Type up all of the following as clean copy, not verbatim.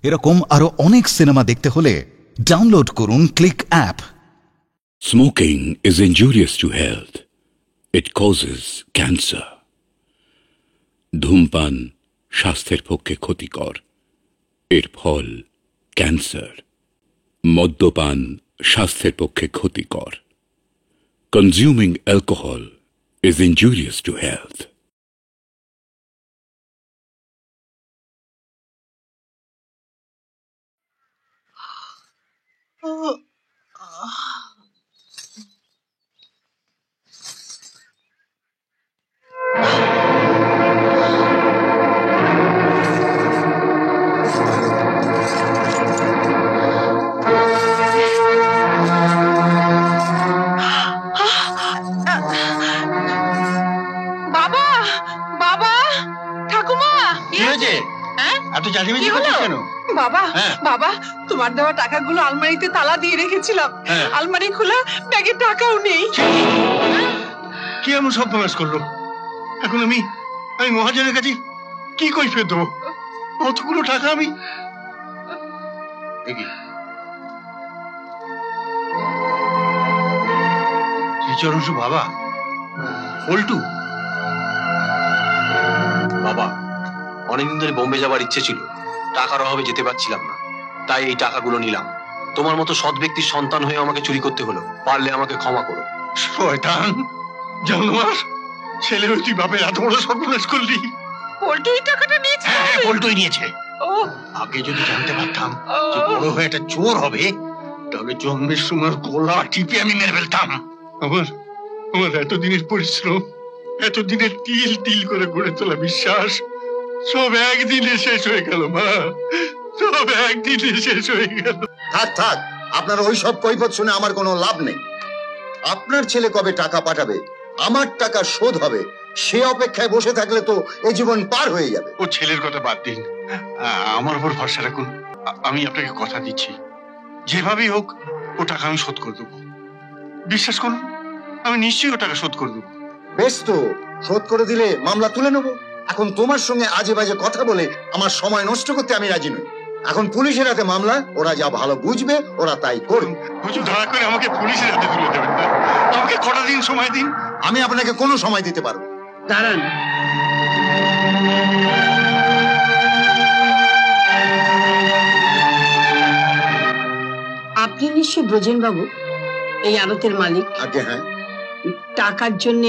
এরকম আরো অনেক সিনেমা দেখতে হলে ডাউনলোড করুন click app. Smoking is injurious to health. It causes cancer. ধূমপান স্বাস্থ্যের পক্ষে ক্ষতিকর, এর ফল ক্যান্সার। মদ্যপান স্বাস্থ্যের পক্ষে ক্ষতিকর। Consuming alcohol is injurious to health. বাবা, তোমার দেওয়া টাকাগুলো আলমারিতে তালা দিয়ে রেখেছিলাম, আলমারি খোলা, ব্যাগে টাকাও নেই। কি এমন সর্বনাশ করলো? এখন আমি মহাজনের কাছে কি কৈফিয়ত দেবো? কতগুলো টাকা আমি বাবা পল্টু, বাবা অনেকদিন ধরে বোম্বে যাবার ইচ্ছে ছিল, টাকার অভাবে যেতে পারছিলাম না, তাই এই টাকাগুলো নিলাম। তোমার মতো সৎ ব্যক্তির সন্তান হয়ে আমাকে চুরি করতে হলো, পারলে আমাকে ক্ষমা করো। শয়তান জানোয়ার, ছেলে হয়ে তুই বাপের এত বড় সর্বনাশ করলি। পল্টু এই টাকাটা নিয়েছে? হ্যাঁ, পল্টুই নিয়েছে। আগে যদি জানতে পারতাম যে বড় হয়ে একটা চোর হবে, তাহলে জন্মের সময় গলা টিপে আমি মেরে ফেলতাম। আমার এতদিনের পরিশ্রম, এতদিনের তিল তিল করে গড়ে তোলা বিশ্বাস সব একদিনে শেষ হয়ে গেল মা, সব একদিনে শেষ হয়ে গেল। থাক, আপনার ওই সব কৈফিয়ত শুনে আমার কোনো লাভ নেই। আপনার ছেলে কবে টাকা পাঠাবে, আমার টাকা শোধ হবে, সে অপেক্ষায় বসে থাকলে তো এই জীবন পার হয়ে যাবে। ও ছেলের কথা বাদ দিন, আমার উপর ভরসা রাখুন। আমি আপনাকে কথা দিচ্ছি, যেভাবেই হোক ও টাকা আমি শোধ করে দেবো। বিশ্বাস করুন, আমি নিশ্চয়ই ও টাকা শোধ করে দেবো। বেশ, তো শোধ করে দিলে মামলা তুলে নেবো। এখন তোমার সঙ্গে আজে বাজে কথা বলে আমার সময় নষ্ট করতে আমি রাজি নই। এখন পুলিশের হাতে মামলা, ওরা যা ভালো বুঝবে ওরা তাই করবে। হুজুর, দয়া করে আমাকে পুলিশের হাতে তুলে দেবেন না, আমাকে কটা দিন সময় দিন। আমি আপনাকে কোনো সময় দিতে পারবো। দাঁড়ান, আপনি নিশ্চয়ই ব্রজেন বাবু এই আড়তের মালিক? আগে হ্যাঁ। টাকার জন্য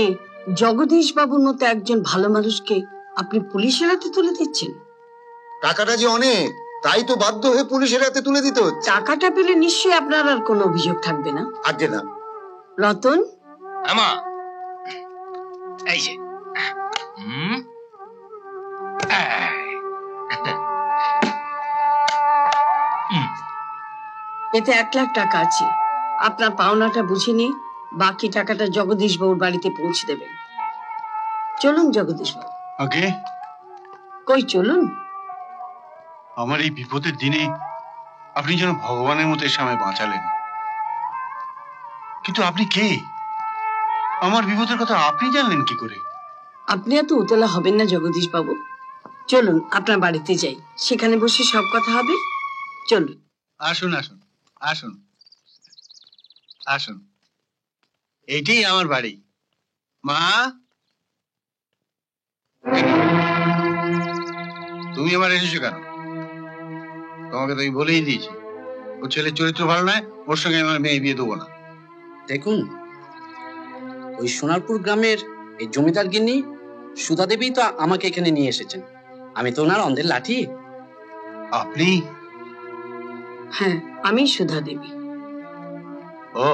জগদীশ বাবুর মতো একজন ভালো মানুষকে আপনি পুলিশের হাতে তুলে দিচ্ছেন? টাকাটা যে অনেক, তাই তো বাধ্য হয়ে পুলিশের হাতে তুলে দিতে হচ্ছে। টাকাটা পেলে নিশ্চয়ই আপনার আর কোনো অভিযোগ থাকবে না? আগে না। রতন, আমা এই যে এতে 1 লাখ টাকা আছে। আপনার পাওনাটা বুঝে নিয়ে বাকি টাকাটা জগদীশ বাবুর বাড়িতে পৌঁছে দেবেন। চলুন জগদীশ বাবু। আগে কই চলুন। আমার এই বিপদের দিনে আপনি যেন ভগবানের মতো এসে আমায় বাঁচালেন। কিন্তু আপনি কে? আমার বিপদের কথা আপনি জানলেন কি করে? আপনি এত উতলা হবেন না জগদীশ বাবু, চলুন আপনার বাড়িতে যাই, সেখানে বসে সব কথা হবে। চলুন। আসুন আসুন আসুন আসুন, এইটাই আমার বাড়ি। মা, তুমি আবার এসেছো কেন? তোমাকে তো আমি বলেই দিয়েছি, ও ছেলের চরিত্র ভালো নয়, ওর সঙ্গে আমার মেয়ে বিয়ে দেবো না। দেখুন, ওই সোনারপুর গ্রামের এই জমিদার গিন্নি সুধা দেবী তো আমাকে এখানে নিয়ে এসেছেন। আমি তো ওনার অন্ধের লাঠি। আপনি? হ্যাঁ, আমি সুধা দেবী। ও,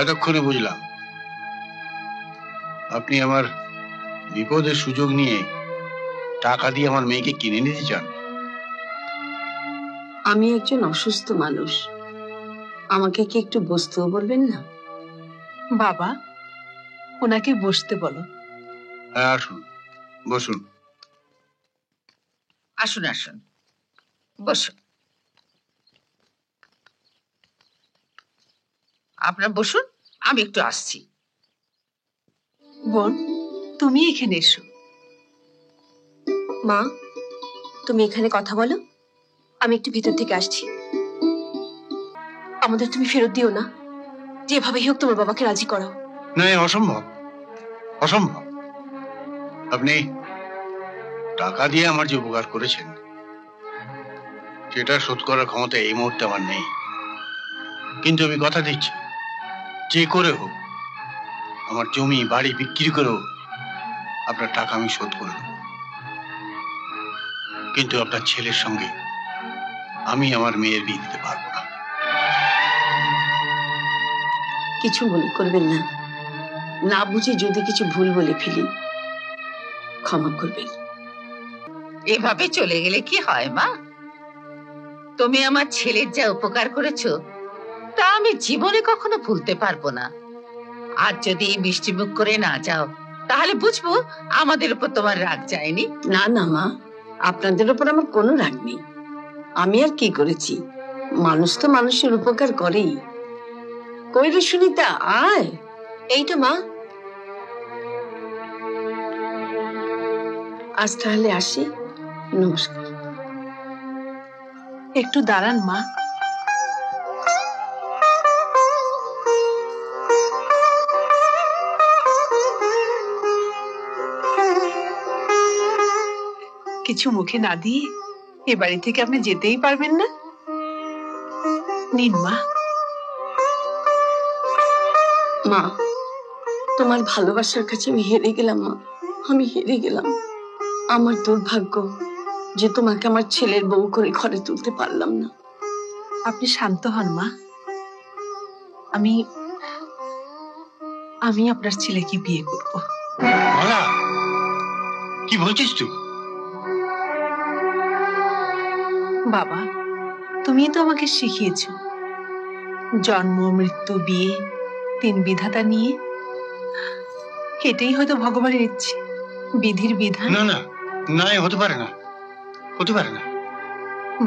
এতক্ষণে বুঝলাম। আপনি আমার বিপদের সুযোগ নিয়ে টাকা দিয়ে আমার মেয়েকে কিনে নিতে চান? আমি একজন অসুস্থ মানুষ, আমাকে কি একটু বসতেও বলবেন না? বাবা, ওনাকে বসতে বলো। হ্যাঁ, আসুন, বসুন। আসুন আসুন, বসুন। আপনারা বসুন, আমি একটু আসছি। বোন, তুমি এখানে এসো। মা, তুমি এখানে কথা বলো, আমি একটু ভিতর থেকে আসছি। আমাদের তুমি ফেরত দিও না, যেভাবেই হোক তোমার বাবাকে রাজি করাও। না, অসম্ভব, অসম্ভব। আপনি টাকা দিয়ে আমার যে উপকার করেছেন সেটা শোধ করার ক্ষমতা এই মুহূর্তে আমার নেই, কিন্তু আমি কথা দিচ্ছি যে করে হোক, আমার জমি বাড়ি বিক্রি করেও আপনার টাকা আমি শোধ করে দেব। কিন্তু আপনার ছেলের সঙ্গে আমি আমার মেয়ের বিয়ে দিতে পারবো না। কিছু মনে করবেন না, না বুঝে যদি কিছু ভুল বলে ফেলি ক্ষমা করবেন। এভাবে চলে গেলে কি হয় মা? তুমি আমার ছেলের যা উপকার করেছো তা আমি জীবনে কখনো ভুলতে পারবো না। আর যদি মিষ্টিমুখ করে না যাও তাহলে বুঝবো আমাদের উপর তোমার রাগ যায়নি। না না মা, আপনাদের উপর আমার কোনো রাগ নেই। আমি আর কি করেছি? মানুষ তো মানুষের উপকার করেই। কই রে সুনিতা, আয়। এই তো মা। আজ তাহলে আসি, নমস্কার। একটু দাঁড়ান মা। কিছু মুখে না দিয়ে এ বাড়ি থেকে আপনি যেতেই পারবেন না? নিন মা। মা, তোমার ভালোবাসার কাছে আমি হেরে গেলাম মা, আমি হেরে গেলাম। আমার দুর্ভাগ্য যে তোমাকে আমার ছেলের বউ করে ঘরে তুলতে পারলাম না। আপনি শান্ত হন মা। আমি আমি আপনার ছেলেকে বিয়ে করব। মালা, কি বলছিস তুই? বাবা, তুমি তো আমাকে শিখিয়েছো জন্ম মৃত্যু বিয়ে তিন বিধাতা নিয়ে। এটাই হয়তো ভগবানের ইচ্ছে, বিধির বিধান। না না না, হতে পারে না, হতে পারে না।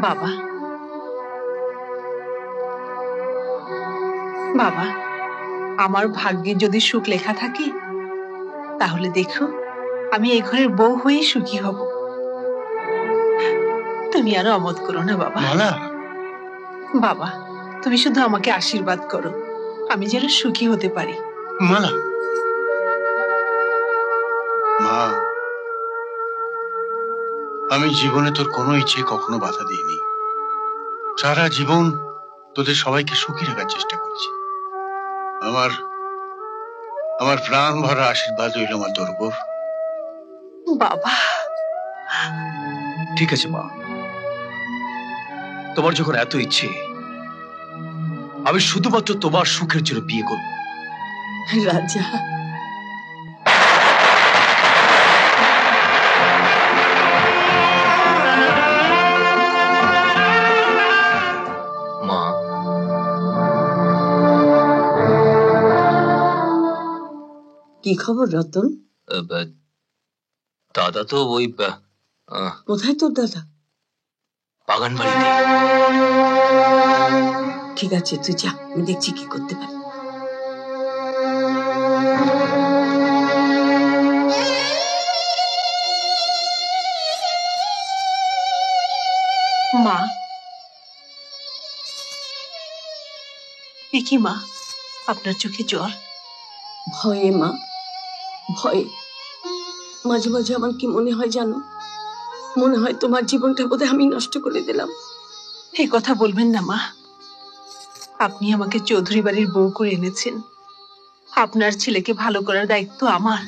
বাবা, বাবা, আমার ভাগ্যে যদি সুখ লেখা থাকে তাহলে দেখো আমি এই ঘরের বউ হয়েই সুখী হব। তুমি আরো অমত করো না বাবা। মালা, বাবা, তুমি শুধু আমাকে আশীর্বাদ করো, আমি যেন সুখী হতে পারি। মালা, মা, আমি জীবনে তোর কোনো ইচ্ছে কখনো বাধা দিইনি। সারা জীবন তোদের সবাইকে সুখী রাখার চেষ্টা করছি। আমার আমার প্রাণ ভরা আশীর্বাদ রইল মা তোর উপর। বাবা, ঠিক আছে মা, তোমার যখন এত ইচ্ছে, আমি শুধুমাত্র তোমার সুখের জন্য বিয়ে করব। রাজা, মা, কি খবর রতন? দাদা তো ওই কোথায় তোর দাদা? বাগান বাড়িতে। ঠিক আছে, তুই যা, আমি দেখছি কি করতে পারি। মা, এ কি মা, আপনার চোখে জল? ভয়ে মা, ভয়ে। মাঝে মাঝে আমার কি মনে হয় জানো, মনে হয় তোমার জীবনটা বোধহয় আমি নষ্ট করে দিলাম। এই কথা বলবেন না মা, আপনি আমাকে চৌধুরী বাড়ির বউ করে এনেছেন। আপনার ছেলেকে ভালো করার দায়িত্ব আমার।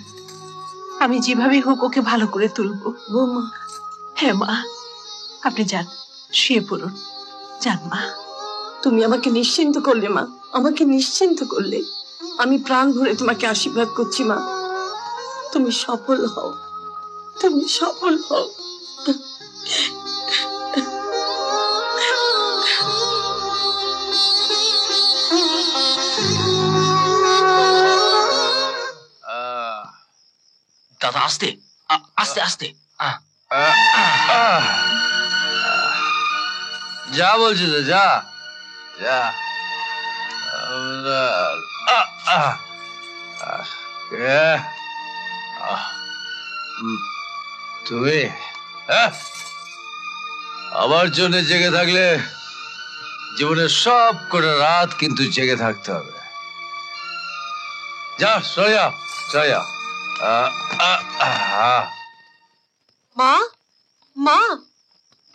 আমি যেভাবে হোক ওকে ভালো করে তুলবো। বৌমা। হ্যাঁ মা, আপনি যান, শুয়ে পড়ুন, যান মা। তুমি আমাকে নিশ্চিন্ত করলে মা, আমাকে নিশ্চিন্ত করলে। আমি প্রাণ ভরে তোমাকে আশীর্বাদ করছি মা, তুমি সফল হও, তুমি সফল হও। দাদা আস্তে আস্তে আস্তে। যা বলছি তো, যা যা। তুমি আমার জন্য জেগে থাকলে জীবনের সব কটা রাত কিন্তু জেগে থাকতে হবে। যা সরিয়া সরিয়া। মা মা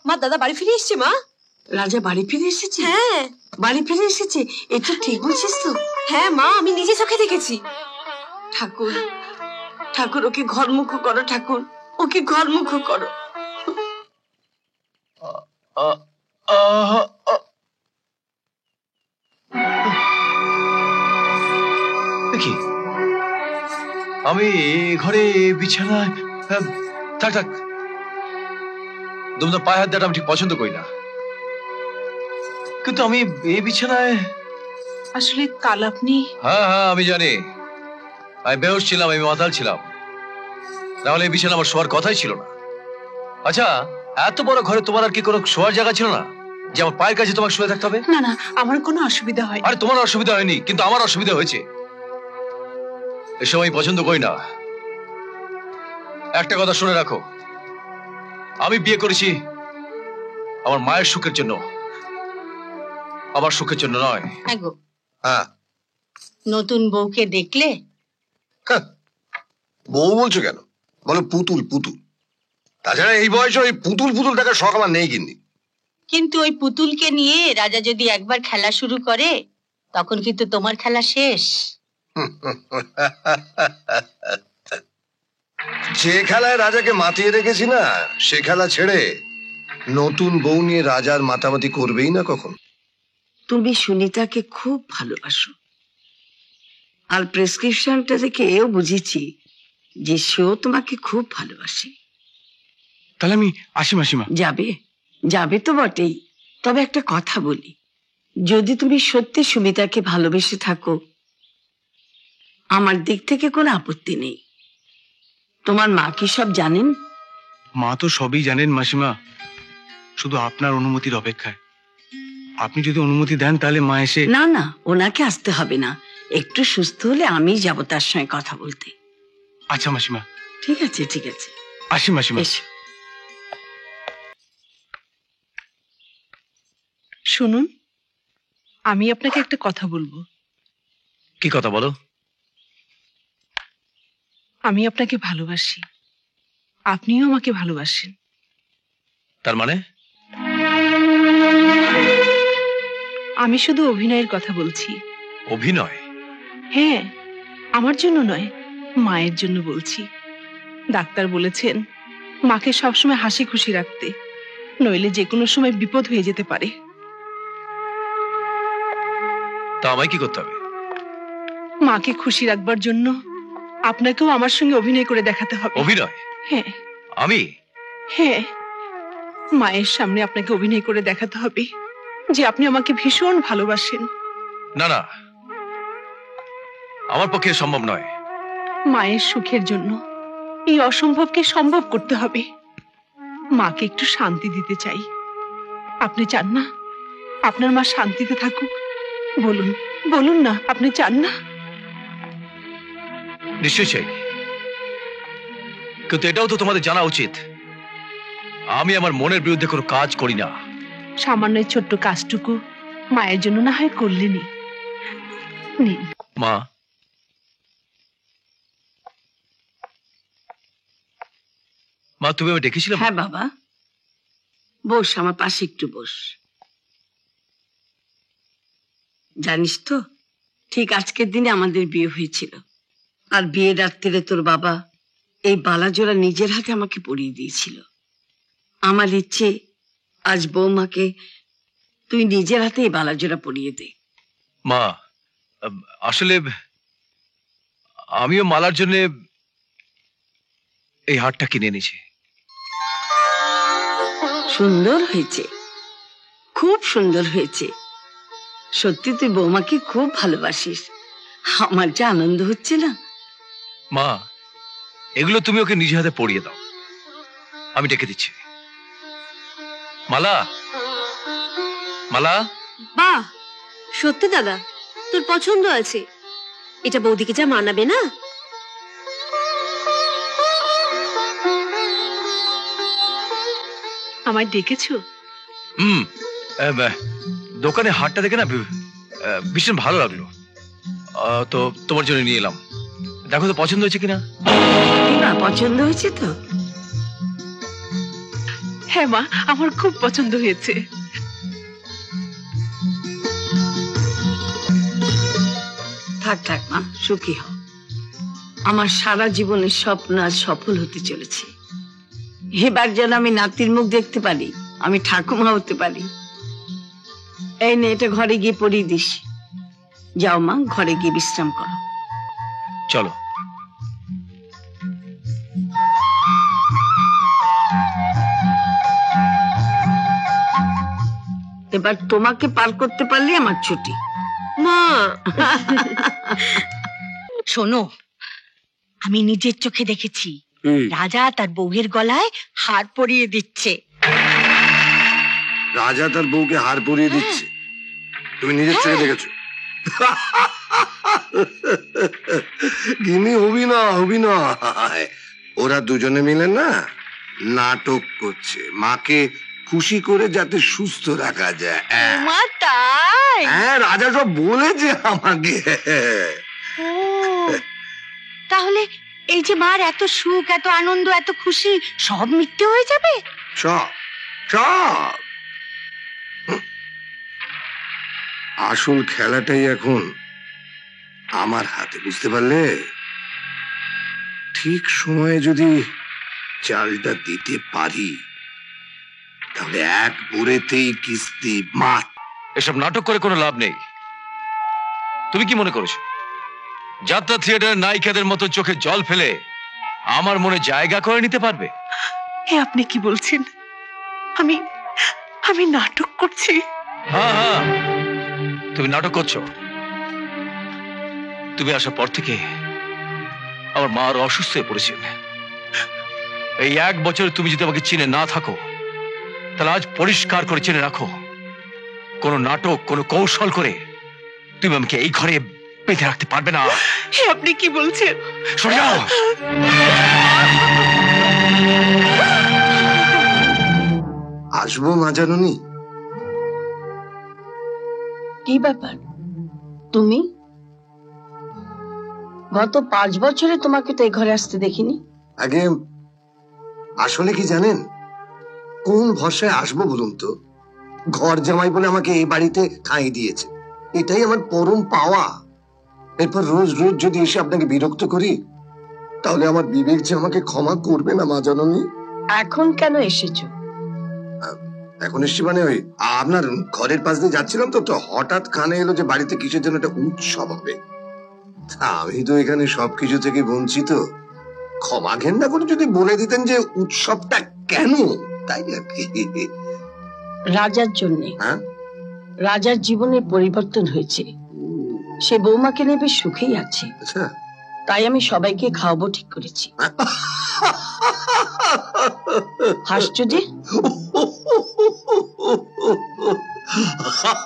মা দাদা বাড়ি ফিরে এসছে। মা রাজা বাড়ি ফিরে এসেছে? হ্যাঁ বাড়ি ফিরে এসেছে, এটা ঠিক বলছিস তো? হ্যাঁ মা, আমি নিজে চোখে দেখেছি। ঠাকুর ঠাকুর, ওকে ঘরমুখ করো ঠাকুর, ওকে ঘরমুখ করো। দেখি আমি ঘরে বিছানায়, থাক থাক, তোমরা পায়ে হাত দেওয়াটা আমি ঠিক পছন্দ করি না, কিন্তু আমি এই বিছানায়। আসলে কাল আপনি। হ্যাঁ হ্যাঁ আমি জানি, আমি বেহুশ ছিলাম, আমি মাতাল ছিলাম, নাহলে এই বিছানা আমার শোয়ার কথাই ছিল না। আচ্ছা, এত বড় ঘরে তোমার আর কি কোনো শোয়ার জায়গা ছিল না যে আমার পায়ের কাছে তোমাকে শুয়ে থাকতে হবে? না না, আমার কোনো অসুবিধা হয়। আরে তোমার অসুবিধা হয়নি, কিন্তু আমার অসুবিধা হয়েছে। এসব আমি পছন্দ করি না। একটা কথা শুনে রাখো, আমি বিয়ে করেছি আমার মায়ের সুখের জন্য, আমার সুখের জন্য নয়। হ্যাঁ, নতুন বউকে দেখলে? বউ বলছো কেন? বলো পুতুল পুতুল। তাছাড়া এই বয়সে ওই পুতুল পুতুল দেখার শখ আমার নেই। কিন্তু ওই পুতুলকে নিয়ে রাজা যদি একবার খেলা শুরু করে, তখন কিন্তু তোমার খেলা শেষ। যে খেলায় রাজাকে মাতিয়ে রেখেছি না, সে খেলা ছেড়ে নতুন বউ নিয়ে রাজার মাতামাতি করবেই না কখন। তুমি সুনিতাকে খুব ভালোবাসো, আর প্রেসক্রিপশনটা দেখে এও বুঝেছি যে সেও তোমাকে খুব ভালোবাসে। তাহলে আমি আসি মাসিমা। যাবে যাবে তো বটেই, তবে একটা কথা বলি, যদি তুমি সত্যি সুমিতাকে ভালোবেসে থাকো, আমার দিক থেকে কোনো আপত্তি নেই। তোমার মা কি সব জানেন? মা তো সবই জানেন মাসিমা, শুধু আপনার অনুমতির অপেক্ষায়। আপনি যদি অনুমতি দেন তাহলে মা এসে। না না, ওনাকে আসতে হবে না, একটু সুস্থ হলে আমি যাব তার সঙ্গে কথা বলতে। আচ্ছা মাসিমা। ঠিক আছে ঠিক আছে, আসি মাসিমা। শুনুন, আমি আপনাকে একটা কথা বলবো। কি কথা বলো? আমি আপনাকে ভালোবাসি, আপনিও আমাকে ভালোবাসেন। তার মানে? আমি শুধু অভিনয়ের কথা বলছি। অভিনয়? হ্যাঁ, আমার জন্য নয়, মায়ের জন্য বলছি। ডাক্তার বলেছেন মাকে সবসময় হাসি খুশি রাখতে, নইলে যে কোনো সময় বিপদ হয়ে যেতে পারে। তা আমায় কি করতে হবে? মাকে খুশি রাখবার জন্য আপনাকেও আমার সঙ্গে অভিনয় করে দেখাতে হবে। অভিনয়? হ্যাঁ। আমি? হ্যাঁ, মায়ের সামনে আপনাকে অভিনয় করে দেখাতে হবে যে আপনি আমাকে ভীষণ ভালোবাসেন। না না, আমার পক্ষে সম্ভব নয়। মায়ের সুখের জন্য এই অসম্ভবকে সম্ভব করতে হবে। মাকে একটু শান্তি দিতে চাই। আপনি চান না আপনার মা শান্তিতে থাকুক? বলুন বলুন না, আপনি চান না? নিশ্চয় চাই, কিন্তু এটাও তো তোমাদের জানা উচিত আমি আমার মনের বিরুদ্ধে কোনো কাজ করি না। সামান্য ছোট্ট কাজটুকু মায়ের জন্য না হয় করলেনই। নিন। মা, মা তুমি আমায় ডেকেছিলে? হ্যাঁ বাবা, বস, আমার পাশে একটু বস। জানিস তো, ঠিক আজকের দিনে আমাদের বিয়ে হয়েছিল, আর বিয়ের রাত্রিরে তোর বাবা এই বালাজোড়া নিজের হাতে আমাকে পরিয়ে দিয়েছিল। আমার ইচ্ছে আজ বৌমাকে তুই নিজের হাতে এই বালাজোড়া পরিয়ে দে। মা, আসলে আমিও মালার জন্য এই হারটা কিনে এনেছি। সুন্দর হয়েছে, খুব সুন্দর হয়েছে। সত্যি তুই বৌমাকে খুব ভালোবাসিস, আমার যে আনন্দ হচ্ছে না। মা, এগুলো তুমি ওকে নিজে হাতে পরিয়ে দাও, আমি ডেকে দিচ্ছি। মালা, মালা। বাহ, সত্যি দাদা তোর পছন্দ আছে, এটা বৌদিকে যা মানাবে না। আমায় ডেকেছো? দোকানে হাটটা দেখে না ভীষণ ভালো লাগলো, তো তোমার জন্য নিয়ে এলাম। দেখো তো পছন্দ হয়েছে কিনা। পছন্দ হয়েছে তো? হ্যাঁ মা, আমার খুব পছন্দ হয়েছে। থাক থাক মা, সুখী হও। আমার সারা জীবনের স্বপ্ন আজ সফল হতে চলেছে। এবার যেন আমি নাতির মুখ দেখতে পারি, আমি ঠাকুমা হতে পারি। এই নে, এটা ঘরে গিয়ে পরিয়ে দিস। যাও মা, ঘরে গিয়ে বিশ্রাম করো। চলো। এবার তোমাকে পার করতে পারলে আমার ছুটি। মা শোনো, আমি নিজের চোখে দেখেছি রাজা তার বউয়ের গলায় হার পরিয়ে দিচ্ছে। রাজা তার বউকে হার পরিয়ে দিচ্ছে? তুমি নিজের চোখে দেখেছো? গিনি অভিনয়। ওরা দুজনে মিলে না নাটক করছে, মাকে খুশি করে যাতে সুস্থ রাখা যায়। মা তাই? হ্যাঁ, রাজা সব বলেছে আমাকে। তাহলে এই যে মার এত সুখ, এত আনন্দ, এত খুশি সব মিথ্যে হয়ে যাবে? সব। আসল খেলাটাই এখন আমার হাতে, বুঝতে পারলে? ঠিক সময়ে যদি চালটা দিতে পারি তাহলে এক ভোরেতেই কিস্তি মাত। এসব নাটক করে কোনো লাভ নেই। তুমি কি মনে করেছো যাত্রা থিয়েটারের নায়িকাদের মতো চোখে জল ফেলে আমার মনে জায়গা করে নিতে পারবে? আপনি কি বলছেন? আমি নাটক করছি? হ্যাঁ, তুমি নাটক করছো। তুমি আসার পর থেকে আমার মা আরো অসুস্থ হয়ে পড়েছেন। এই 1 বছর তুমি যদি আমাকে চিনে না থাকো তাহলে আজ পরিষ্কার করে চিনে রাখো, কোনো নাটক, কোনো কৌশল করে তুমি আমাকে এই ঘরে বেঁধে রাখতে পারবে না। আপনি কি বলছেন? সরে যাও। আসবো মা জাননী। কি ব্যাপার, তুমি? গত 5 বছরে তোমাকে তো এই ঘরে আসতে দেখিনি। আগে আসলে কি জানেন, কোন ভরসায় আসবো বলুন তো? ঘর জামাই বলে আমাকে এই বাড়িতে ঠাঁই দিয়েছে, এটাই আমার পরম পাওয়া। এরপর রোজ রোজ যদি এসে আপনাকে বিরক্ত করি তাহলে আমার বিবেক যে আমাকে ক্ষমা করবে না মা জাননী। এখন কেন এসেছো? এখন এসছি মানে ওই আপনার ঘরের পাশ দিয়ে যাচ্ছিলাম তো হঠাৎ কানে এলো যে বাড়িতে কিসের জন্য একটা উৎসব হবে। আমি তো এখানে সবকিছু থেকে বঞ্চিত। ক্ষমা ঘেন্না করে যদি বলে দিতেন যে উৎসবটা কেন, তাই আর কি। রাজার জন্যে। হ্যাঁ, রাজার জীবনে পরিবর্তন হয়েছে, সে বৌমাকে নিয়ে বেশ সুখেই আছে। আচ্ছা, তাই আমি সবাইকে খাওয়াবো ঠিক করেছি। হাসছো যে?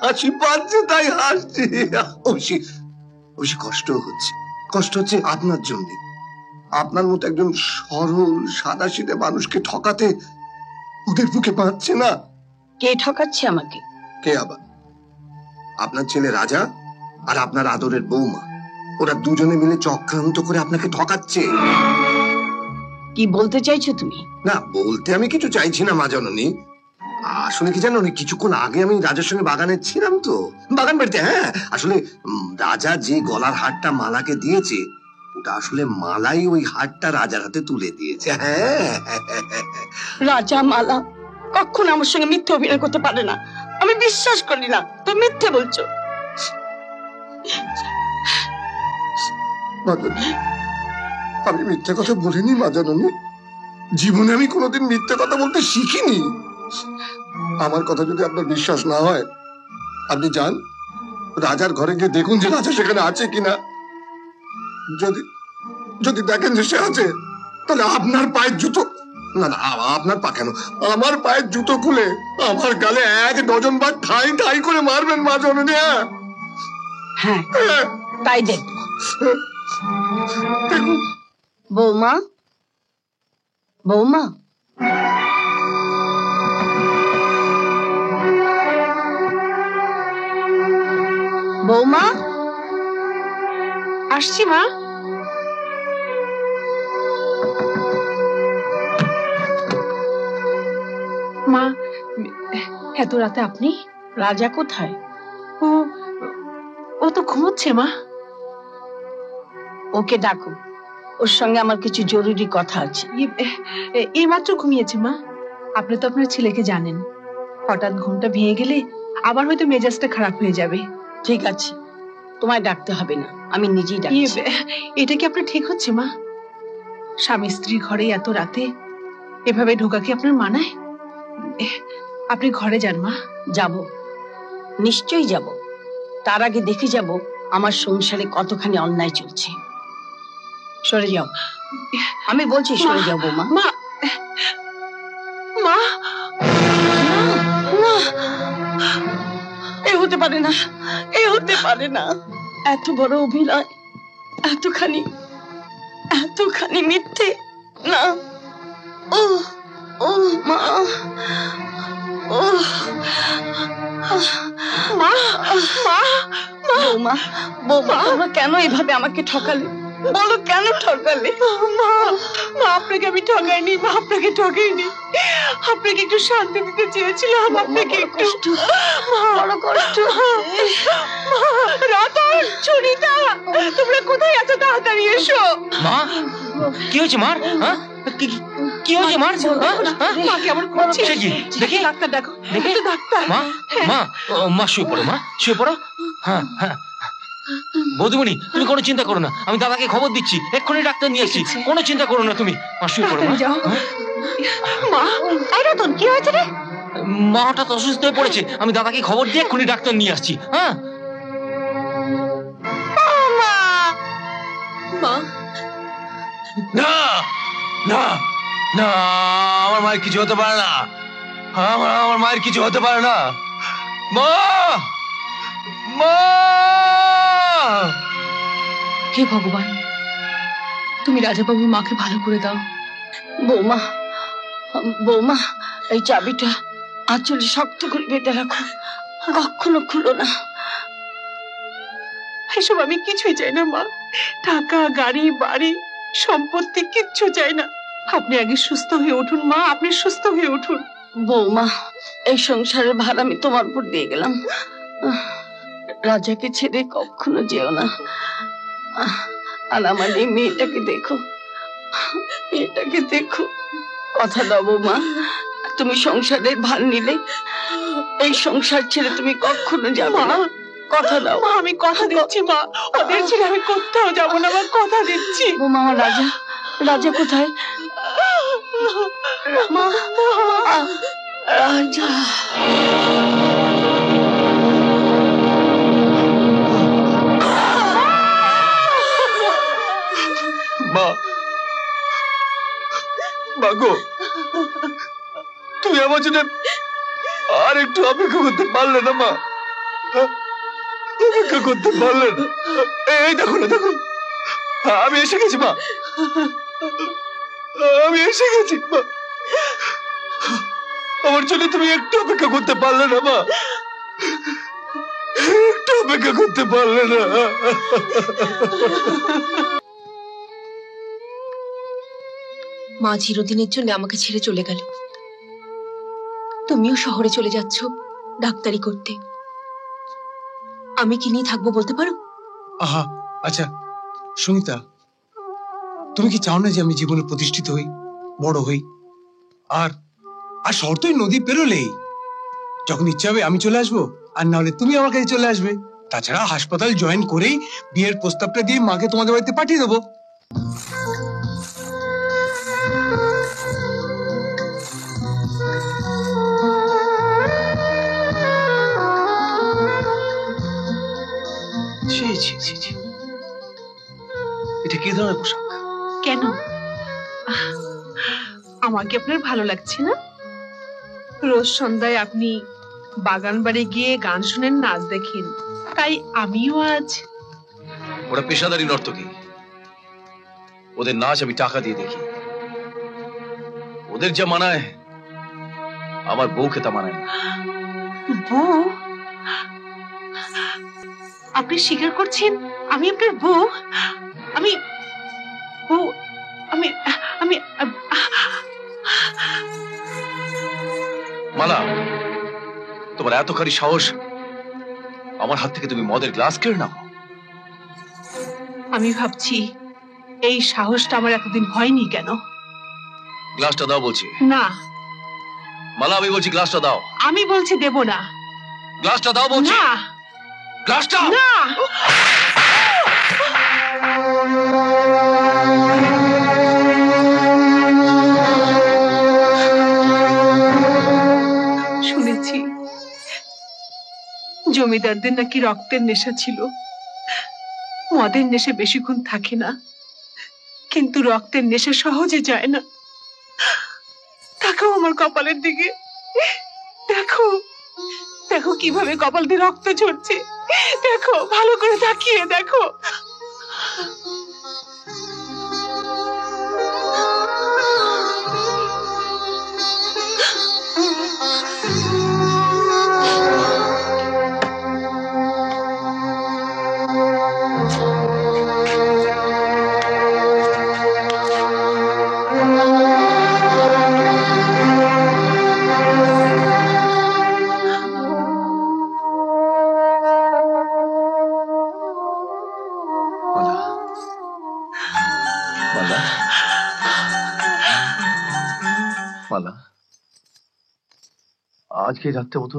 হাসি পাচ্ছে তাই হাসছি। অবশ্যই কষ্ট হচ্ছে আপনার জন্য। আপনার মতো একজন সরল সাদাসিধে মানুষকে ঠকাতে ওদের বুকে পাচ্ছে না। কে ঠকাচ্ছে আমাকে? কে আবার? আপনার ছেলে রাজা আর আপনার আদরের বৌমা, ওরা দুজনে মিলে চক্রান্ত করে আপনাকে ঠকাচ্ছে। কি বলতে চাইছো তুমি? না, বলতে আমি কিছু চাইছি না মা জননী। আসলে কি জানো, কিছুক্ষণ আগে আমি রাজার সঙ্গে বাগানে ছিলাম তো, বাগান বাড়িতে। হ্যাঁ, আসলে রাজা যে গলার হারটা মালাকে দিয়েছে ওটা আসলে মালাই ওই হারটা রাজার হাতে তুলে দিয়েছে। হ্যাঁ, রাজা মালা কখনো আমার সঙ্গে মিথ্যে অভিনয় করতে পারে না, আমি বিশ্বাস করি না। তুমি মিথ্যে বলছো। আমি মিথ্যে কথা বলিনি মা জননী। জীবনে আমি কোনোদিন মিথ্যে কথা বলতে শিখিনি। আমার কথা যদি আপনার বিশ্বাস না হয়, আপনি যান রাজার ঘরে গিয়ে দেখুন যে রাজা সেখানে আছে কিনা। যদি দেখেন যে সে আছে, তাহলে আপনার পায়ের জুতো, না না আপনার পা কেন, আমার পায়ের জুতো খুলে আমার গালে 1 ডজন বার ঠাই ঠাই করে মারবেন মা জননী। হ্যাঁ, তাই দেখবো। বৌমা, বৌমা, আসছি মা। মা, এত রাতে আপনি? রাজা কোথায়? ও ও তো ঘুমোচ্ছে মা। ওকে ডাকো, ওর সঙ্গে আমার কিছু জরুরি কথা আছে। এই মাত্র ঘুমিয়েছে মা। আপনি তো আপনার ছেলেকে জানেন, হঠাৎ ঘুমটা ভেঙে গেলে আবার হয়তো মেজাজটা খারাপ হয়ে যাবে। ঠিক আছে, তোমায় ডাকতে হবে না, আমি নিজেই ডাকছি। এটা কি আপনার ঠিক হচ্ছে মা? স্বামী স্ত্রীর ঘরে এত রাতে এভাবে ঢোকা কি আপনার মানায়? আপনি ঘরে যান মা। যাব, নিশ্চয়ই যাব। তার আগে দেখে যাব আমার সংসারে কতখানি অন্যায় চলছে। সরে যাও, আমি বলছি সরে যাও বৌমা। মা, মা, না, এ হতে পারে না, এ হতে পারে না। এত বড় অভিনয়, এতখানি মিথ্যে, না। ও ও মা, ও মা, মা, বৌমা, বৌমা, তোমরা কেন এভাবে আমাকে ঠকালে? বলো কেন ঠকালে? মা, মা, আপনাকে আমি ঠকাইনি মা, আপনাকে ঠকাইনি। আপনাকে একটু শান্তি দিতে চেয়েছিলাম, আপনাকে একটু বড় কষ্ট। রতন, সুনিতা, তোমরা কোথায় আছো? তাড়াতাড়ি এসো। মা, কি হয়েছে মার? কি হয়েছে মার? মা কেমন করছে? দেখি ডাক্তার ডাকো, দেখি। ডাক্তার। মা, মা, মা শুয়ে পড়ো, মা শুয়ে পড়ো। হ্যাঁ হ্যাঁ, বৌদিমণি তুমি কোনো চিন্তা করো না, আমি দাদাকে খবর দিচ্ছি, এক্ষুনি ডাক্তার নিয়ে আসছি, কোনো চিন্তা করো না তুমি। মা শুয়ে পড়ো। মা, এই রতন, কি হয়েছে রে? মা হঠাৎ অসুস্থ হয়ে পড়েছে, আমি দাদাকে খবর দিয়ে এক্ষুনি ডাক্তার নিয়ে আসছি। হ্যাঁ মা, না না না, আমার মায়ের কিছু হতে পারে না, আমার মায়ের কিছু হতে পারে না। মা, মা, হে ভগবান, তুমি রাজাবাবুর মাকে ভালো করে দাও। বৌমা, বৌমা, এই চাবিটা আঁচলে শক্ত করে বেঁধে রাখো, কখনো খুলো না। এসব আমি কিছুই চাই না মা, টাকা, গাড়ি, বাড়ি, সম্পত্তি কিচ্ছু চাই না। আপনি আগে সুস্থ হয়ে উঠুন মা, আপনি সুস্থ হয়ে উঠুন। বৌমা, এই সংসারের ভার আমি তোমার উপর দিয়ে গেলাম, রাজাকে ছেড়ে কখনো যেও না। আর আমার এই মেয়েটাকে দেখো, মেয়েটাকে দেখো। কথা দাও বৌমা, তুমি সংসারের ভার নিলে এই সংসার ছেড়ে তুমি কখনো যাবে না। কথা দাও। মা, আমি কথা দিচ্ছি মা, ওদের ছেড়ে আমি কোথাও যাবো না, আমার কথা দিচ্ছি। বৌমা, আমার রাজা, রাজা কোথায়? মা, রাজা। মা, মা গো, তুমি আমার জন্য আর একটু অপেক্ষা করতে পারলে না মা? অপেক্ষা করতে পারলে না? এই দেখো না, দেখো, আমি এসে গেছি মা, আমি এসে গেছি মা। আমার জন্য তুমি একটু অপেক্ষা করতে পারলে না মা? একটু অপেক্ষা করতে পারলে না? মা চিরদিনের জন্য আমাকে ছেড়ে চলে গেল, তুমিও শহরে চলে যাচ্ছ ডাক্তারি করতে। আমি কি নিয়ে থাকবো বলতে পারো? আহা, আচ্ছা সুনিতা, তুমি কি চাও না যে আমি জীবনে প্রতিষ্ঠিত হই, বড় হই? আর আর শহর তো নদী পেরোলেই, যখন ইচ্ছা হবে আমি চলে আসবো, আর না হলে তুমি আমার কাছে চলে আসবে। তাছাড়া হাসপাতাল জয়েন করেই বিয়ের প্রস্তাবটা দিয়ে মাকে তোমাদের বাড়িতে পাঠিয়ে দেবো। এটা কি ধরনের পোশাক? কেন, আমাকে আপনার ভালো লাগছে না? রোজ সন্ধ্যায় আপনি বাগান বাড়ি গিয়ে গান শুনেন, নাচ দেখেন, তাই আমিও আজ। ওরা পেশাদারি নর্তকী, ওদের নাচ আমি টাকা দিয়ে দেখি। ওদের যা মানায় আমার বউকে তা মানায় না। বউ? আপনি স্বীকার করছেন আমি আপনার বউ? আমি বউ? আমি আমি মালা, তোমার এতখানি সাহস আমার হাত থেকে তুমি মদের গ্লাস কেড়ে নাও? আমি ভাবছি এই সাহসটা আমার এতদিন হয়নি কেন। গ্লাসটা দাও বলছি। না মালা, আমি বলছি গ্লাসটা দাও। আমি বলছি দেব না। গ্লাসটা দাও বলছি। না গ্লাসটা না। শুনেছি জমিদারদের নাকি রক্তের নেশা ছিল। মদের নেশা বেশিক্ষণ থাকে না, কিন্তু রক্তের নেশা সহজে যায় না। তাকাও আমার কপালের দিকে, দেখো দেখো কিভাবে কপাল দিয়ে রক্ত ঝরছে। দেখো, ভালো করে তাকিয়ে দেখো। মালা, আজকে রাত্রে মতো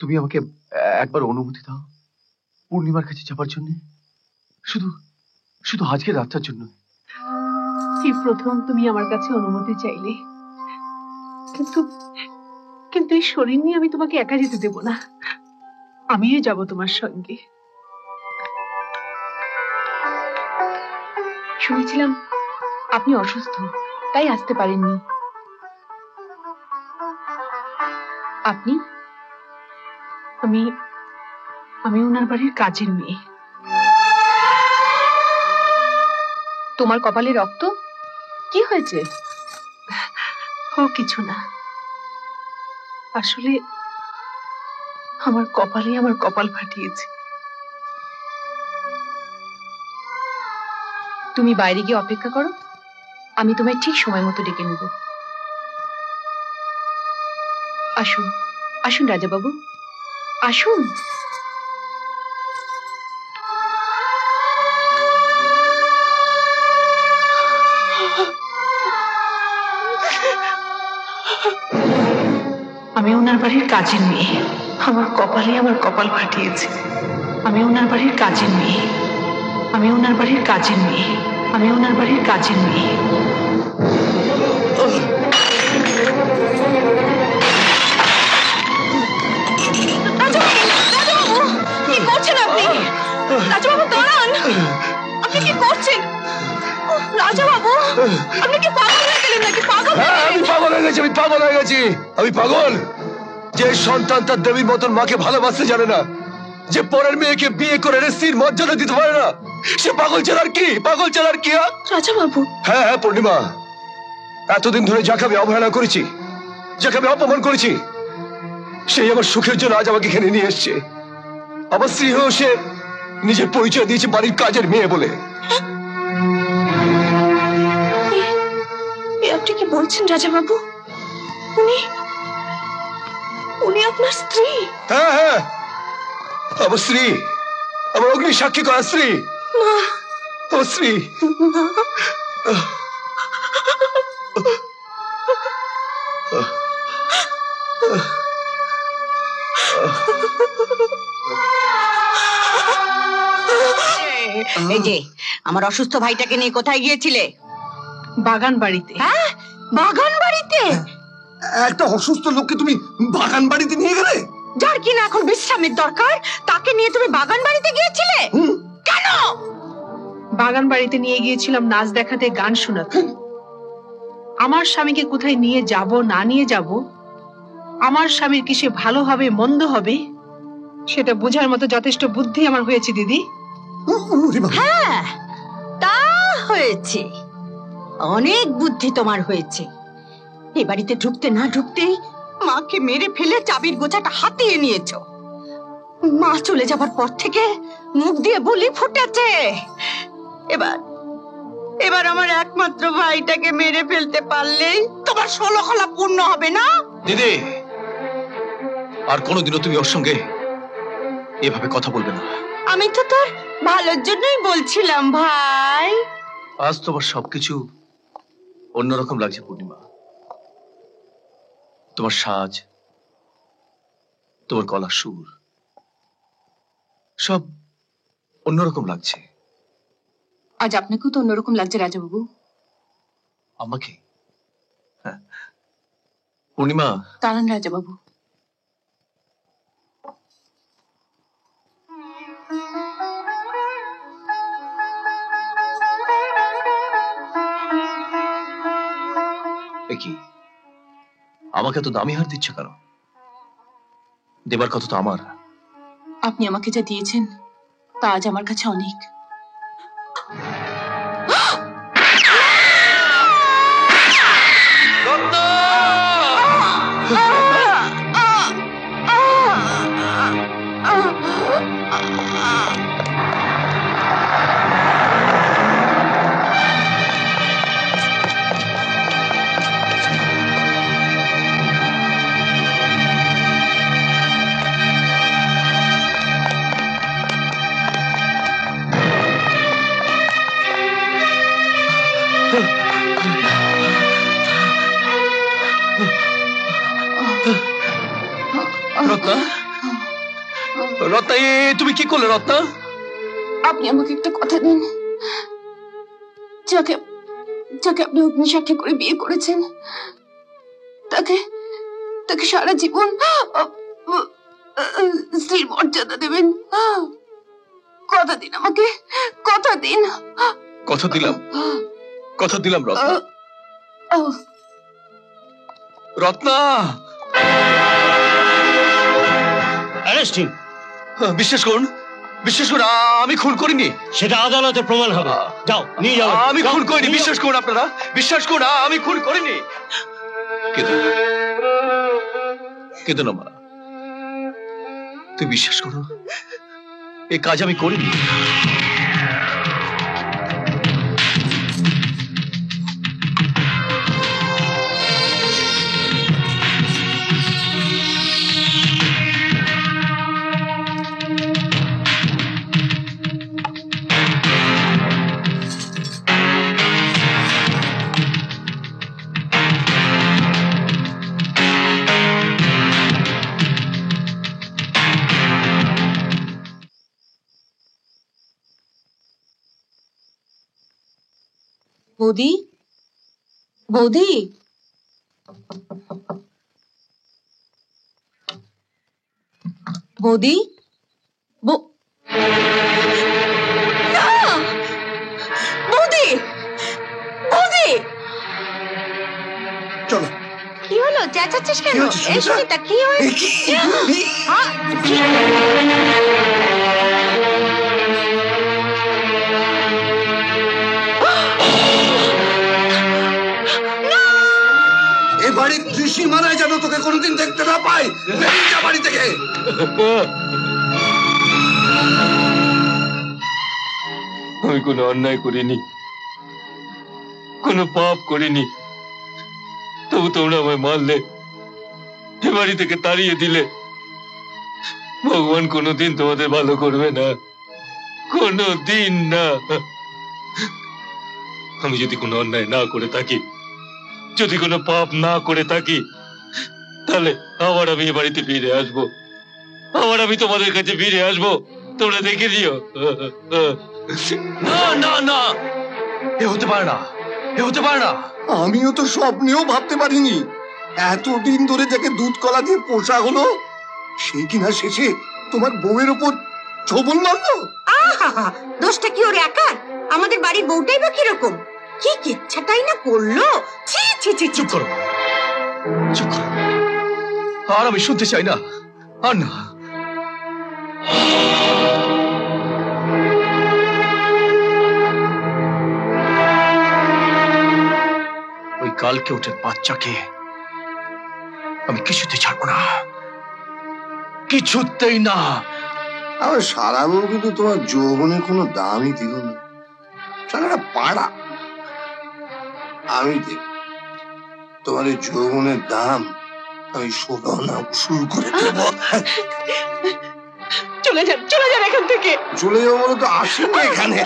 তুমি আমাকে একবার অনুমতি দাও পূর্ণিমার কাছে যাবার জন্য, শুধু শুধু আজকে রাতটার জন্য। এই প্রথম তুমি আমার কাছে অনুমতি চাইলে, কিন্তু কিন্তু এই শরীর নিয়ে আমি তোমাকে একা যেতে দেব না। আমিও যাব তোমার সঙ্গে। শুনেছিলাম আপনি অসুস্থ, তাই আসতে পারেননি। আপনি? আমি আমি ওনার বাড়ির কাজের মেয়ে। তোমার কপালে রক্ত? কি হয়েছে? ও কিছু না, আসলে আমার কপালে আমার কপাল ফাটিয়েছে। তুমি বাইরে গিয়ে অপেক্ষা করো, আমি তোমায় ঠিক সময় মতো ডেকে নেব। আসুন আসুন রাজাবাবু, আসুন। আমি ওনার বাড়ির কাজের মেয়ে, আমার কপালে আমার কপাল ফাটিয়েছে। আমি ওনার বাড়ির কাজের মেয়ে, আমি ওনার বাড়ির কাজের মেয়ে, আমি ওনার বাড়ির কাজের মেয়ে। কি করছেন আপনি? রাজাবাবু দাঁড়ান, আপনি কি করছেন? রাজাবাবু, আপনি কি পাগল হয়ে গেলেন নাকি? পাগল? আমি পাগল হয়ে গেছি, আমি পাগল হয়ে গেছি, আমি পাগল। যে সন্তান তার দেবীর মতন মাকে ভালোবাসতে জানে না, যে পরের মেয়েকে বিয়ে করে স্ত্রীর মর্যাদা দিতে পারে না, সে পাগল চালার কি? পাগল চালার কি? রাজাবাবু। হ্যাঁ হ্যাঁ পূর্ণিমা, এতদিন ধরে যাকে আমি অবহেলা করেছি, যাকে আমি অপমান করেছি, সেই আমার সুখের জন্য আজ আমাকে এখানে নিয়ে এসছে। আমার স্ত্রী হয়েও সে নিজের পরিচয় দিয়েছে বাড়ির কাজের মেয়ে বলে। আপনি কি বলছেন রাজাবাবু? উনি উনি আপনার স্ত্রী? হ্যাঁ হ্যাঁ, আমার স্ত্রী, আমার অগ্নি সাক্ষী করা স্ত্রী। না, আমার স্ত্রী। এই যে আমার অসুস্থ ভাইটাকে নিয়ে কোথায় গিয়েছিলে? বাগান বাড়িতে। হ্যাঁ, বাগান বাড়িতে? একটা অসুস্থ লোককে তুমি বাগান বাড়িতে নিয়ে গেলে? যার কিনা এখন বিশ্রামের দরকার, তাকে নিয়ে তুমি বাগান বাড়িতে গিয়েছিলে কেন? বাগান বাড়িতে নিয়ে গিয়েছিলাম নাচ দেখাতে, গান শোনাতে। আমার স্বামীকে কোথায় নিয়ে যাব না নিয়ে যাব, আমার স্বামীর কি সে ভালো হবে মন্দ হবে, সেটা বোঝার মতো যথেষ্ট বুদ্ধি আমার হয়েছে দিদি। হ্যাঁ, তা হয়েছে, অনেক বুদ্ধি তোমার হয়েছে। এ বাড়িতে ঢুকতে না ঢুকতেই মাকে মেরে ফেলে চাবির গোছাটা হাতিয়ে নিয়েছো। মা চলে যাবার পর থেকে মুখ দিয়ে বলি ফুটেছে। এবার এবার আমার একমাত্র ভাইটাকে মেরে ফেলতে পারলেই তোমার 16 কলা পূর্ণ হবে না? দিদি, আর কোনোদিনও তুমি ওর সঙ্গে এভাবে কথা বলবে না। আমি তো তোর ভালোর জন্যই বলছিলাম ভাই। আজ তোমার সবকিছু অন্যরকম লাগছে পূর্ণিমা। তোমার সাজ, তোমার গলার সুর, সব অন্যরকম লাগছে। আজ আপনাকেও তো অন্যরকম লাগছে রাজাবাবু। আমাকে? হ্যাঁ পূর্ণিমা। দাঁড়ান রাজাবাবু। কি আমাকে তো দামি হার দিচ্ছে কেন? দেবার কথা তো আমার। আপনি আমাকে যা দিয়েছেন তা আজ আমার কাছে অনেক। রত্না, রত্না, তুমি কি করলে রত্না? আপনি আমাকে একটা কথা দিন, যাকে যাকে আপনি অগ্নিসাক্ষী করে বিয়ে করেছেন তাকে তাকে সারা জীবন স্ত্রীর মর্যাদা দেবেন। কথা দিন আমাকে, কথা দিন। কথা দিলাম, কথা দিলাম রত্না। রত্না, বিশ্বাস করুন, বিশ্বাস করুন, আমি খুন করিনি। সেটা আদালতে প্রমাণ হবে। যাও নিয়ে যাও। আমি খুন করিনি, বিশ্বাস করুন আপনারা, বিশ্বাস করুন, আমি খুন করিনি। কেঁদো না মা, তুই বিশ্বাস করো, এই কাজ আমি করিনি। বৌদি, বৌদি, বৌদি, বৌদি, বৌদি, চলো। কি হলো? চেঁচাচ্ছিস কেন? এই সুনিতা, কি হয়েছে? বাড়ির ত্রিসীমানায় যেন তোকে কোনোদিন দেখতে না পাই। বেরিয়ে যা বাড়ি থেকে। আমি কোনো অন্যায় করিনি, কোনো পাপ করিনি, তবু তোমরা আমায় মারলে, এ বাড়ি থেকে তাড়িয়ে দিলে। ভগবান কোনোদিন তোমাদের ভালো করবে না, কোনোদিন না। আমি যদি কোনো অন্যায় না করে থাকি, যদি কোনো পাপ না করে থাকি, তাহলে আবার আমি এ বাড়িতে ফিরে আসবো, আবার আমি তোমাদের কাছে ফিরে আসবো। তোমরা দেখে দিও। না না না, এ হতে পারে না, এ হতে পারে না। আমিও তো স্বপ্নেও ভাবতে পারিনি এতদিন ধরে যাকে দুধ কলা দিয়ে পোষা হলো সেই কিনা শেষে তোমার বউয়ের ওপর ছোবল মারলো। আহা, দোষটা কি ওর একার? আমাদের বাড়ির বউটাই বা কিরকম? কি কিচ্ছাটাই না করলো। ছি ছি ছি। চুপ করো, চুপ করো, আর আমি শুনতে চাই না, আর না। ওই কালকে ওঠের বাচ্চাকে আমি কিছুতে ছাড়বো না, কিছুতেই না। আমার সারাবু কিন্তু তোমার যৌবনের কোনো দামই দিল না, সারাটা পাড়া। আমি দেব তোমার এই যৌবনের দাম, আমি সোনা উসুল করে দেব। চলে যান এখান থেকে। চলে যাবো বলে তো আসেনি এখানে।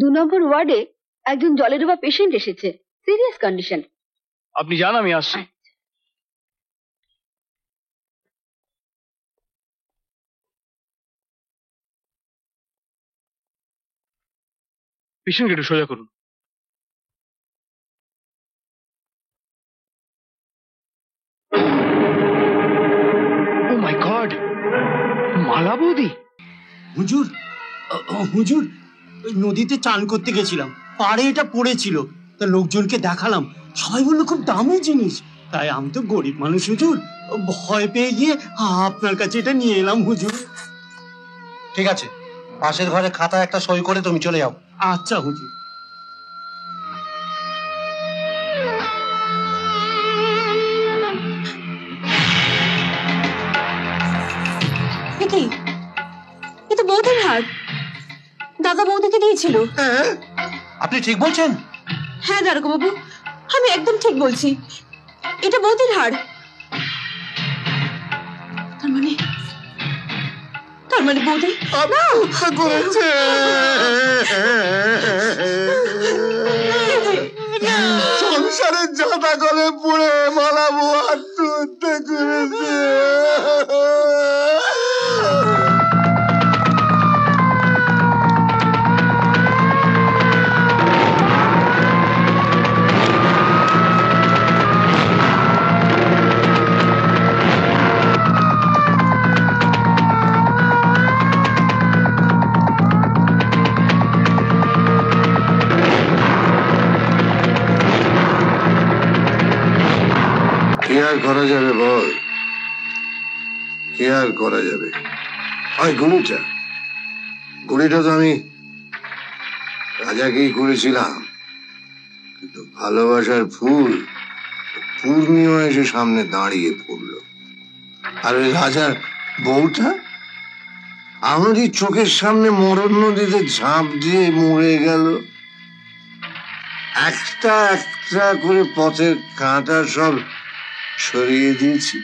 দু নম্বর ওয়ার্ডে একজন জলে ডোবা পেশেন্ট এসেছে, সিরিয়াস কন্ডিশন। আপনি যান, আমি আসছি। পেশেন্টকে একটু সোজা করুন। ও মাই গড, মালা বৌদি। হুজুর, হুজুর, ওই নদীতে চান করতে গেছিলাম, পাড়ে এটা পড়েছিল, তা লোকজনকে দেখালাম, সবাই বললো খুব দামি জিনিস। তাই আমি তো গরিব মানুষ হুজুর, ভয় পেয়ে গিয়ে আপনার কাছে এটা নিয়ে এলাম হুজুর। ঠিক আছে, পাশের ঘরে খাতা একটা সই করে তুমি চলে যাও। আচ্ছা হুজুর। এ তো বৌদির হার, দাদা বৌদিকে দিয়েছিল। আপনি ঠিক বলছেন? হ্যাঁ দারোগা বাবু, আমি একদম ঠিক বলছি, এটা বৌদির হার। তার মানে বৌদি আত্মহত্যা করেছে। সংসারের জাদা গলে পড়ে মালাবো আত্মহত্যা করেছে। কি আর করা যাবে বল, কি আর করা যাবে? ওই গুলিটা তো আমি রাজাকেই করেছিলাম, কিন্তু ভালোবাসার ফুল পূর্ণিমা এসে সামনে দাঁড়িয়ে পড়লো। আর ওই রাজার বউটা আমারই চোখের সামনে মরণ নদীতে ঝাঁপ দিয়ে মরে গেল। একটা একটা করে পথের কাঁটা সব সরিয়ে দিয়েছি।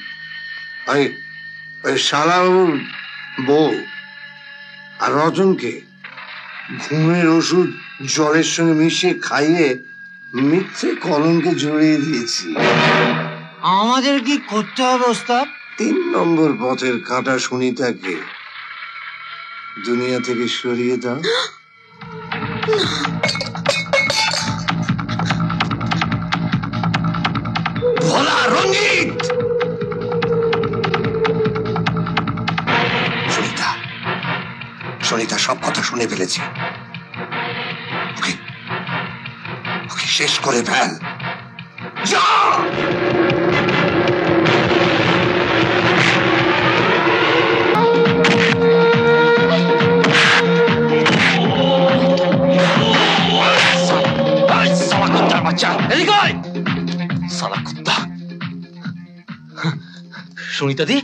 ওই শালাবাবুর বউ আর রতনকে ঘুমের ওষুধ জলের সঙ্গে মিশিয়ে খাইয়ে মিথ্যে কলঙ্কে জড়িয়ে দিয়েছি। আমাদের কি করতে হবে ওস্তাদ? 3 নম্বর পথের কাঁটা সুনিতাকে দুনিয়া থেকে সরিয়ে দাও। ভোলা রঞ্জিত, সুনিতা সব কথা শুনে ফেলেছে, ওকে শেষ করে ফেল। যা সুনিতা দি,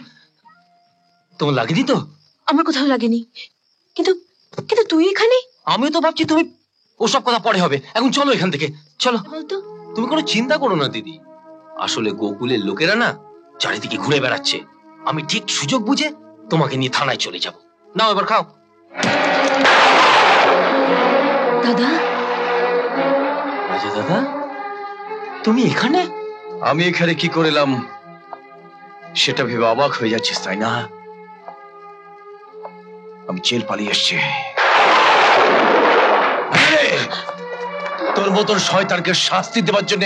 তোমার লাগেনি তো? আমার কোথাও লাগেনি, কিন্তু কিন্তু তুই এখানে? আমিও তো ভাবছি তুমি ওসব কথা পরে হবে, এখন চলো এখান থেকে, চলো। বলতো তুমি কোনো চিন্তা করো না দিদি, আসলে গোকুলের লোকেরা না চারিদিকে ঘুরে বেড়াচ্ছে, আমি ঠিক সুযোগ বুঝে তোমাকে নিয়ে থানায় চলে যাব। নাও এবার খাও। দাদা, রাজা দাদা, তুমি এখানে? আমি এখানে কি করিলাম সেটা ভেবে অবাক হয়ে যাচ্ছিস তাই না? আমি জেল পালিয়ে এসছি। তোর মতন শয়তানকে শাস্তি দেওয়ার জন্য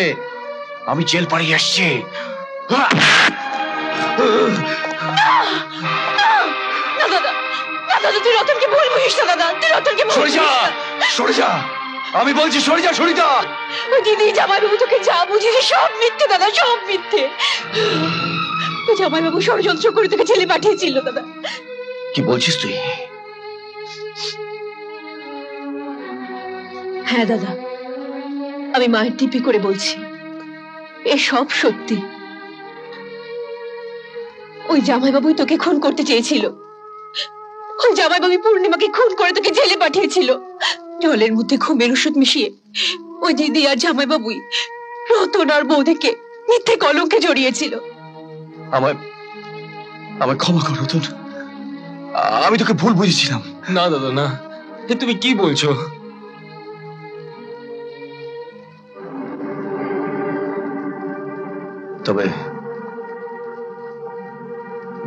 আমি জেল পালিয়ে এসছি। দাদা তুই রতনকে ভুল বুঝিস না, দাদা তুই রতনকে ভুল বুঝিস না। সরে যা, আমি বলছি সরে যা সরিতা। ওই দিদি জামাইবাবু তোকে যা বুঝিয়েছে সব মিথ্যে দাদা, সব মিথ্যে। ওই জামাইবাবু ষড়যন্ত্র করে তোকে ছেলে পাঠিয়েছিল দাদা। কি বলছিস তুই? হ্যাঁ দাদা, আমি মায়ের টিপি করে বলছি, এ সব সত্যি। ওই জামাইবাবুই তোকে খুন করতে চেয়েছিল। ওই জামাইবাবু পূর্ণিমাকে খুন করে তোকে জেলে পাঠিয়েছিল। জলের মধ্যে ঘুমের ওষুধ মিশিয়ে ওই দিদি আর জামাইবাবুই রতন আর বৌদিকে মিথ্যে কলঙ্কে জড়িয়েছিল। আমায় ক্ষমা কর রতন, আমি তোকে ভুল বুঝেছিলাম। না দাদা না, এ তুমি কি বলছো? তবে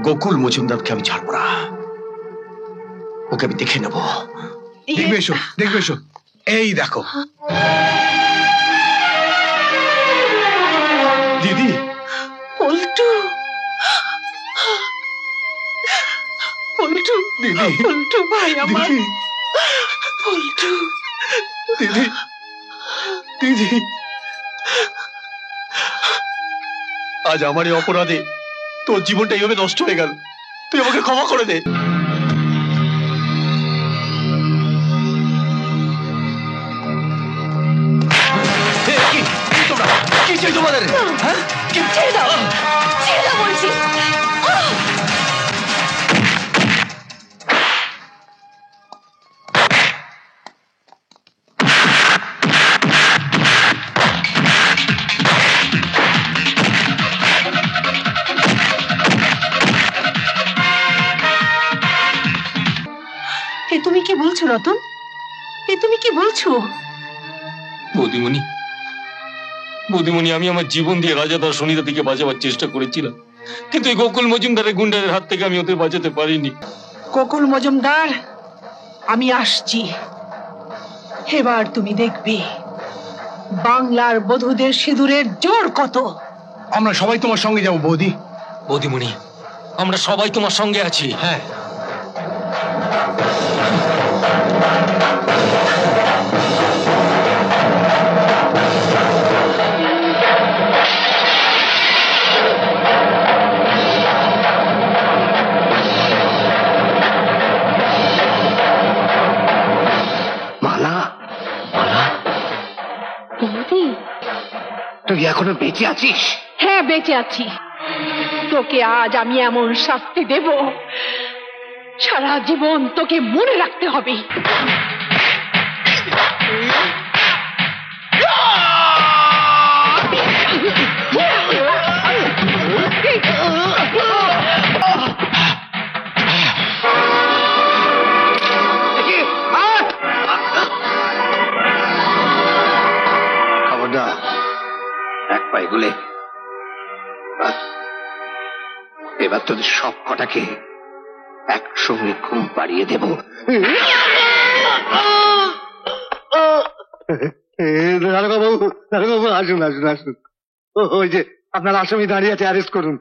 গোকুল মজুমদারকে আমি ছাড়বো না, ওকে আমি দেখে নেব। দেখবে এসো, দেখবে এসো। এই দেখো দিদি। পল্টু, পল্টু, দিদি, পল্টু ভাই আমার, পল্টু দিদি, দিদি। আজ আমার এই অপরাধে তোর জীবনটা এইভাবে নষ্ট হয়ে গেল, তুই আমাকে ক্ষমা করে দে। কি চাই তোমাদের? ছেড়ে দাও, ছেড়ে দাও বলছি। এ তুমি কি বলছো রতন? এ তুমি কি বলছো? বৌদিমণি, বৌদিমণি, আমি আমার জীবন দিয়ে রাজাদার সুনিতা থেকে বাঁচাবার চেষ্টা করেছিলাম, কিন্তু এই গোকুল মজুমদারের গুন্ডাদের হাত থেকে আমি ওদের বাঁচাতে পারিনি। গোকুল মজুমদার, আমি আসছি। এবার তুমি দেখবে বাংলার বধূদের সিঁদুরের জোর কত। আমরা সবাই তোমার সঙ্গে যাবো বৌদি। বৌদিমণি, আমরা সবাই তোমার সঙ্গে আছি। হ্যাঁ, তুই এখনো বেঁচে আছিস? হ্যাঁ বেঁচে আছি। তোকে আজ আমি এমন শাস্তি দেব, সারা জীবন তোকে মনে রাখতে হবে। খবরদার, এক পায়ে গুলে। এবার তোদের সব কটাকে একসঙ্গে ঘুম পাড়িয়ে দেব। দারোগাবাবু, আসুন আসুন আসুন। ওই যে আপনার আসামি দাঁড়িয়ে আছে, অ্যারেস্ট করুন।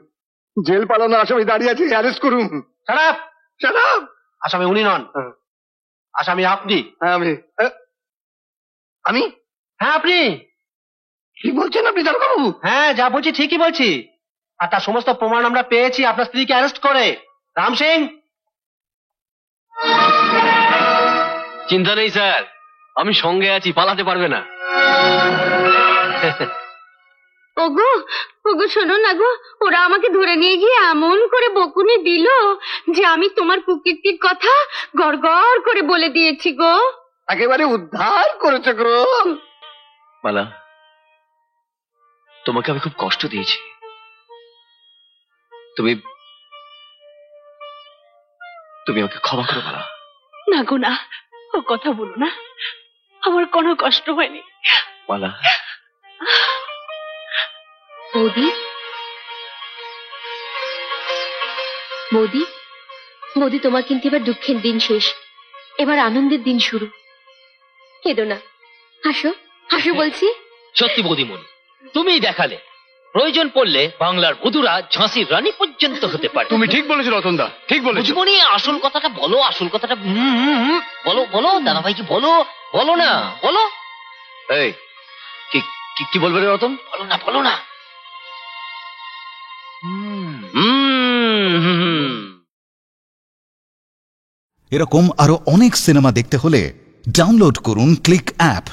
জেল পালানো আসামি দাঁড়িয়ে আছে, অ্যারেস্ট করুন। খারাপ খারাপ। আসামি উনি নন, আসামি আপনি। হ্যাঁ আমি। আমি? হ্যাঁ আপনি। কি বলছেন আপনি দারোগাবাবু? হ্যাঁ যা বলছি ঠিকই বলছি। আর তার সমস্ত প্রমাণ আমরা পেয়েছি আপনার স্ত্রীকে অ্যারেস্ট করে। রাম সিং। চিন্তা নেই স্যার, আমি সঙ্গে আছি, পালাতে পারবে না। ওগো, ওগো শোনো না গো, ওরা আমাকে ধরে নিয়ে গিয়ে এমন করে বকুনি দিল যে আমি তোমার কুকীর্তির কথা গড়গড় করে বলে দিয়েছি গো। একেবারে উদ্ধার করেছে গো। মালা, তোমাকে আমি খুব কষ্ট দিয়েছি। তুমি তুমি আমাকে ক্ষমা করো মালা। না গো না, ও কথা বলো না, আমার কোনো কষ্ট হয়নি। মালা। বৌদি, বৌদি, বৌদি, তোমার কিন্তু এবার দুঃখের দিন শেষ, এবার আনন্দের দিন শুরু। কেঁদো না, হাসো হাসো বলছি। সত্যি বৌদিমণি, তুমিই দেখালে প্রয়োজন পড়লে বাংলার বধূরা ঝাঁসির রানী পর্যন্ত হতে পারে। তুমি ঠিক বলেছো রতনদা, ঠিক বলেছো। বৌদিমণি, আসল কথাটা বলো, আসল কথাটা বলো, বলো দাদাভাইকে বলো, বলো না, বলো। এই কি বলবে রে রতন? বলো না এরকম আরো অনেক সিনেমা দেখতে হলে ডাউনলোড করুন ক্লিক অ্যাপ।